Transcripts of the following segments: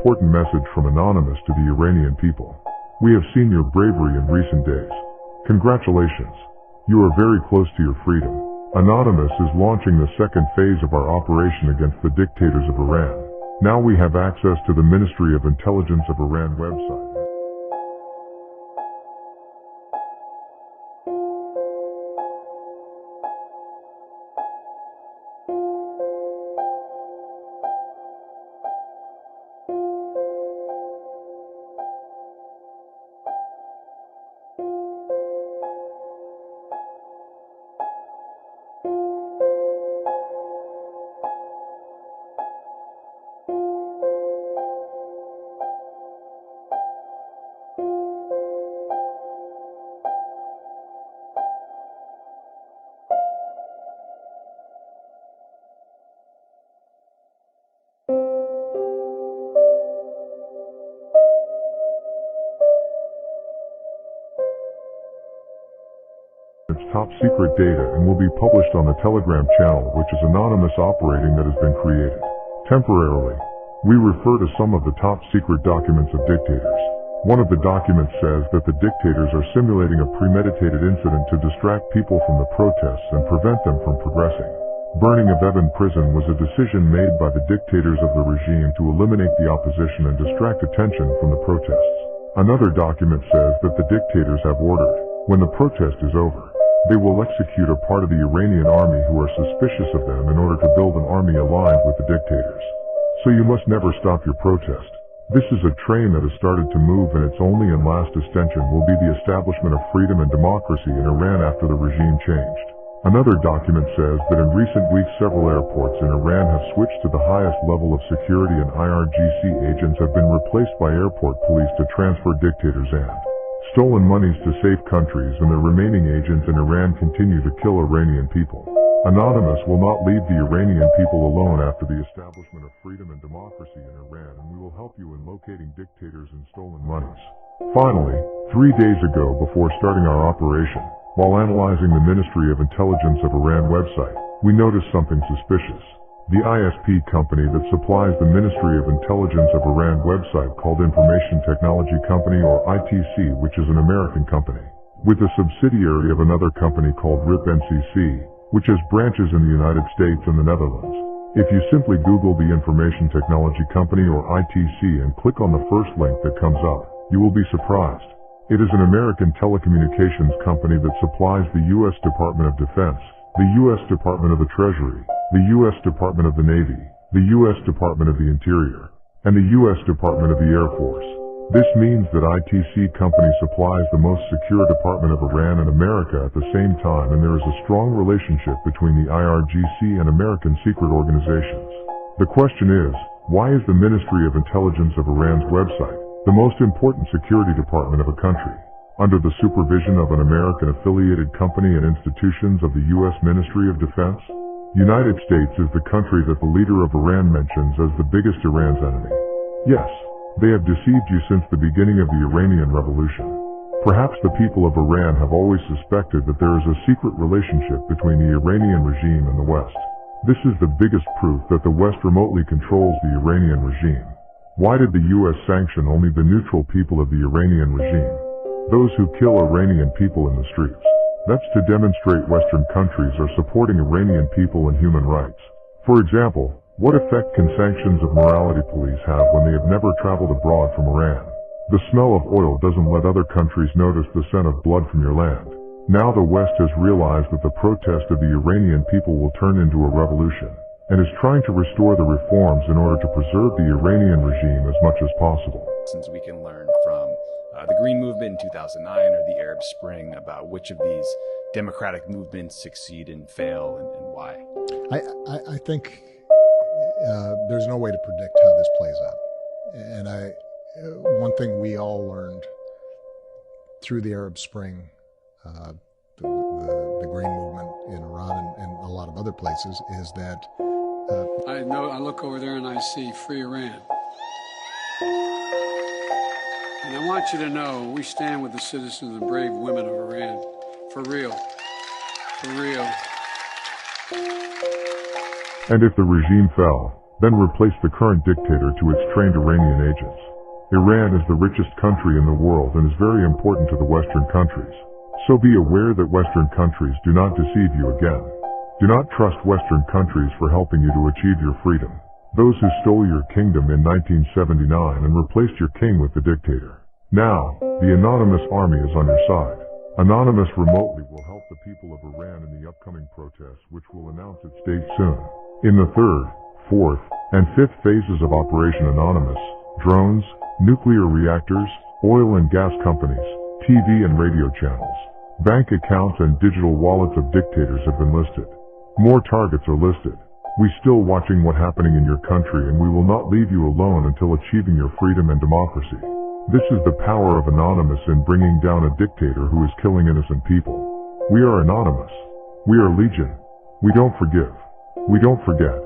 important message from Anonymous to the Iranian people. We have seen your bravery in recent days. Congratulations. You are very close to your freedom. Anonymous is launching the second phase of our operation against the dictators of Iran. Now we have access to the Ministry of Intelligence of Iran website. Its top secret data and will be published on the Telegram channel, which is Anonymous operating that has been created. Temporarily, we refer to some of the top secret documents of dictators. One of the documents says that the dictators are simulating a premeditated incident to distract people from the protests and prevent them from progressing. Burning of Evin prison was a decision made by the dictators of the regime to eliminate the opposition and distract attention from the protests. Another document says that the dictators have ordered, when the protest is over, they will execute a part of the Iranian army who are suspicious of them in order to build an army aligned with the dictators. So you must never stop your protest. This is a train that has started to move, and its only and last extension will be the establishment of freedom and democracy in Iran after the regime changed. Another document says that in recent weeks several airports in Iran have switched to the highest level of security, and IRGC agents have been replaced by airport police to transfer dictators and stolen monies to safe countries, and the remaining agents in Iran continue to kill Iranian people. Anonymous will not leave the Iranian people alone after the establishment of freedom and democracy in Iran, and we will help you in locating dictators and stolen monies. Finally, 3 days ago, before starting our operation, while analyzing the Ministry of Intelligence of Iran website, we noticed something suspicious. The ISP company that supplies the Ministry of Intelligence of Iran website, called Information Technology Company, or ITC, which is an American company, with a subsidiary of another company called RIP NCC, which has branches in the United States and the Netherlands. If you simply Google the Information Technology Company, or ITC, and click on the first link that comes up, you will be surprised. It is an American telecommunications company that supplies the U.S. Department of Defense, the U.S. Department of the Treasury, the U.S. Department of the Navy, the U.S. Department of the Interior, and the U.S. Department of the Air Force. This means that ITC company supplies the most secure department of Iran and America at the same time, and there is a strong relationship between the IRGC and American secret organizations. The question is, why is the Ministry of Intelligence of Iran's website the most important security department of a country, under the supervision of an American-affiliated company and institutions of the U.S. Ministry of Defense? United States is the country that the leader of Iran mentions as the biggest Iran's enemy. Yes, they have deceived you since the beginning of the Iranian Revolution. Perhaps the people of Iran have always suspected that there is a secret relationship between the Iranian regime and the West. This is the biggest proof that the West remotely controls the Iranian regime. Why did the U.S. sanction only the neutral people of the Iranian regime? Those who kill Iranian people in the streets. That's to demonstrate Western countries are supporting Iranian people and human rights. For example, what effect can sanctions of morality police have when they have never traveled abroad from Iran? The smell of oil doesn't let other countries notice the scent of blood from your land. Now the West has realized that the protest of the Iranian people will turn into a revolution, and is trying to restore the reforms in order to preserve the Iranian regime as much as possible. Since we can learn from the Green Movement in 2009 or the Arab Spring about which of these democratic movements succeed and fail, and why? I think there's no way to predict how this plays out. And one thing we all learned through the Arab Spring, the Green Movement in Iran and a lot of other places, is that I look over there and I see free Iran. And I want you to know we stand with the citizens and brave women of Iran. For real. For real. And if the regime fell, then replaced the current dictator to its trained Iranian agents. Iran is the richest country in the world and is very important to the Western countries. So be aware that Western countries do not deceive you again. Do not trust Western countries for helping you to achieve your freedom. Those who stole your kingdom in 1979 and replaced your king with the dictator. Now, the anonymous army is on your side. Anonymous remotely will help the people of Iran in the upcoming protests, which will announce its date soon. In the third, fourth, and fifth phases of Operation Anonymous, drones, nuclear reactors, oil and gas companies, TV and radio channels, bank accounts and digital wallets of dictators have been listed. More targets are listed. We still watching what happening in your country, and we will not leave you alone until achieving your freedom and democracy. This is the power of Anonymous in bringing down a dictator who is killing innocent people. We are Anonymous. We are Legion. We don't forgive. We don't forget.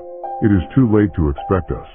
It is too late to expect us.